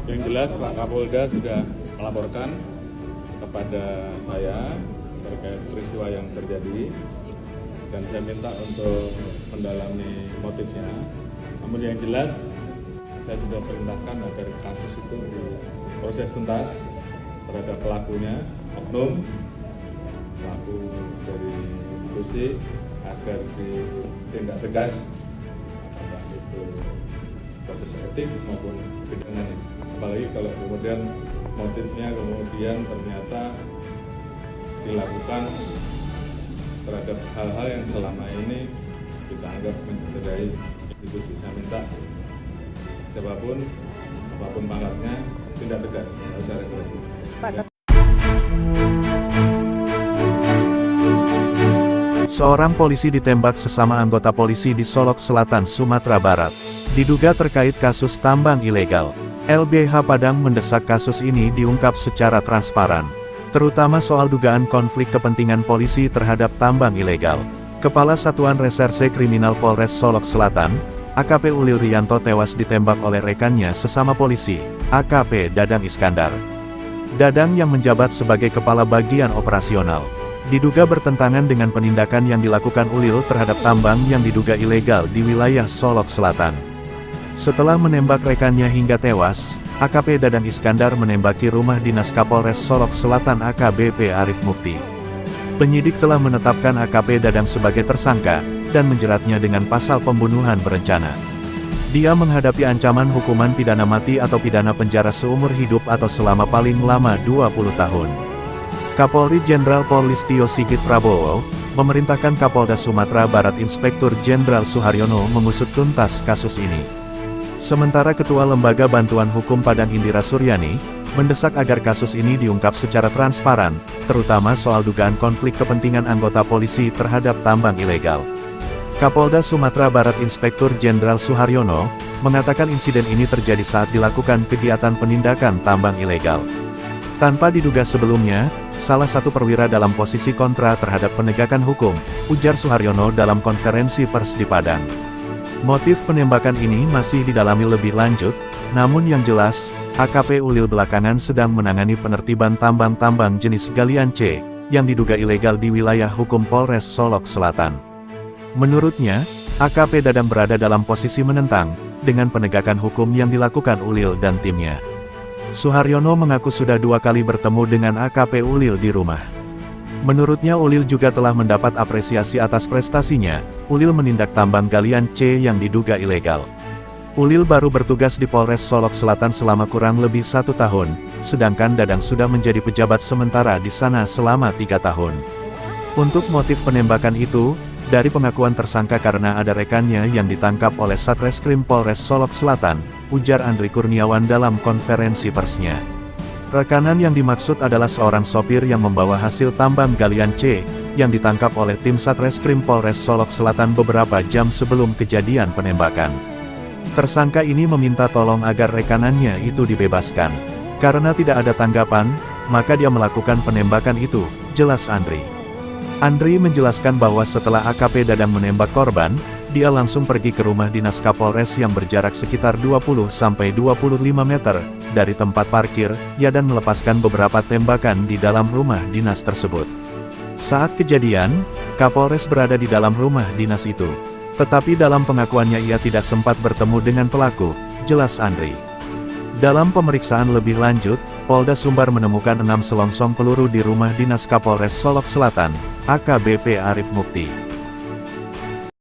Yang jelas Pak Kapolda sudah melaporkan kepada saya terkait peristiwa yang terjadi dan saya minta untuk mendalami motifnya. Namun yang jelas saya sudah perintahkan agar kasus itu diproses tuntas terhadap pelakunya, oknum pelaku dari institusi agar ditindak tegas apakah itu proses etik maupun pidana. Apalagi kalau kemudian motifnya ternyata dilakukan terhadap hal-hal yang selama ini kita anggap mencederai institusi. Saya minta siapapun, apapun pangkatnya, tindak tegas, tidak usah ragu-ragu. Seorang polisi ditembak sesama anggota polisi di Solok Selatan, Sumatera Barat. Diduga terkait kasus tambang ilegal. LBH Padang mendesak kasus ini diungkap secara transparan, terutama soal dugaan konflik kepentingan polisi terhadap tambang ilegal. Kepala Satuan Reserse Kriminal Polres Solok Selatan, AKP Ulil Rianto tewas ditembak oleh rekannya sesama polisi, AKP Dadang Iskandar. Dadang yang menjabat sebagai kepala bagian operasional, diduga bertentangan dengan penindakan yang dilakukan Ulil terhadap tambang yang diduga ilegal di wilayah Solok Selatan. Setelah menembak rekannya hingga tewas, AKP Dadang Iskandar menembaki rumah dinas Kapolres Solok Selatan AKBP Arif Mukti. Penyidik telah menetapkan AKP Dadang sebagai tersangka, dan menjeratnya dengan pasal pembunuhan berencana. Dia menghadapi ancaman hukuman pidana mati atau pidana penjara seumur hidup atau selama paling lama 20 tahun. Kapolri Jenderal Polistio Sigit Prabowo, memerintahkan Kapolda Sumatera Barat Inspektur Jenderal Suharyono mengusut tuntas kasus ini. Sementara Ketua Lembaga Bantuan Hukum Padang Indira Suryani, mendesak agar kasus ini diungkap secara transparan, terutama soal dugaan konflik kepentingan anggota polisi terhadap tambang ilegal. Kapolda Sumatera Barat Inspektur Jenderal Suharyono, mengatakan insiden ini terjadi saat dilakukan kegiatan penindakan tambang ilegal. Tanpa diduga sebelumnya, salah satu perwira dalam posisi kontra terhadap penegakan hukum, ujar Suharyono dalam konferensi pers di Padang. Motif penembakan ini masih didalami lebih lanjut, namun yang jelas, AKP Ulil belakangan sedang menangani penertiban tambang-tambang jenis galian C, yang diduga ilegal di wilayah hukum Polres Solok Selatan. Menurutnya, AKP Dadang berada dalam posisi menentang, dengan penegakan hukum yang dilakukan Ulil dan timnya. Suharyono mengaku sudah 2 kali bertemu dengan AKP Ulil di rumah. Menurutnya Ulil juga telah mendapat apresiasi atas prestasinya. Ulil menindak tambang galian C yang diduga ilegal. Ulil baru bertugas di Polres Solok Selatan selama kurang lebih 1 tahun, sedangkan Dadang sudah menjadi pejabat sementara di sana selama 3 tahun. Untuk motif penembakan itu, dari pengakuan tersangka karena ada rekannya yang ditangkap oleh Satreskrim Polres Solok Selatan, ujar Andri Kurniawan dalam konferensi persnya. Rekanan yang dimaksud adalah seorang sopir yang membawa hasil tambang galian C, yang ditangkap oleh tim Satreskrim Polres Solok Selatan beberapa jam sebelum kejadian penembakan. Tersangka ini meminta tolong agar rekanannya itu dibebaskan. Karena tidak ada tanggapan, maka dia melakukan penembakan itu, jelas Andri. Andri menjelaskan bahwa setelah AKP Dadang menembak korban, dia langsung pergi ke rumah dinas Kapolres yang berjarak sekitar 20-25 meter dari tempat parkir, dan melepaskan beberapa tembakan di dalam rumah dinas tersebut. Saat kejadian, Kapolres berada di dalam rumah dinas itu. Tetapi dalam pengakuannya ia tidak sempat bertemu dengan pelaku, jelas Andri. Dalam pemeriksaan lebih lanjut, Polda Sumbar menemukan 6 selongsong peluru di rumah dinas Kapolres Solok Selatan, AKBP Arif Mukti.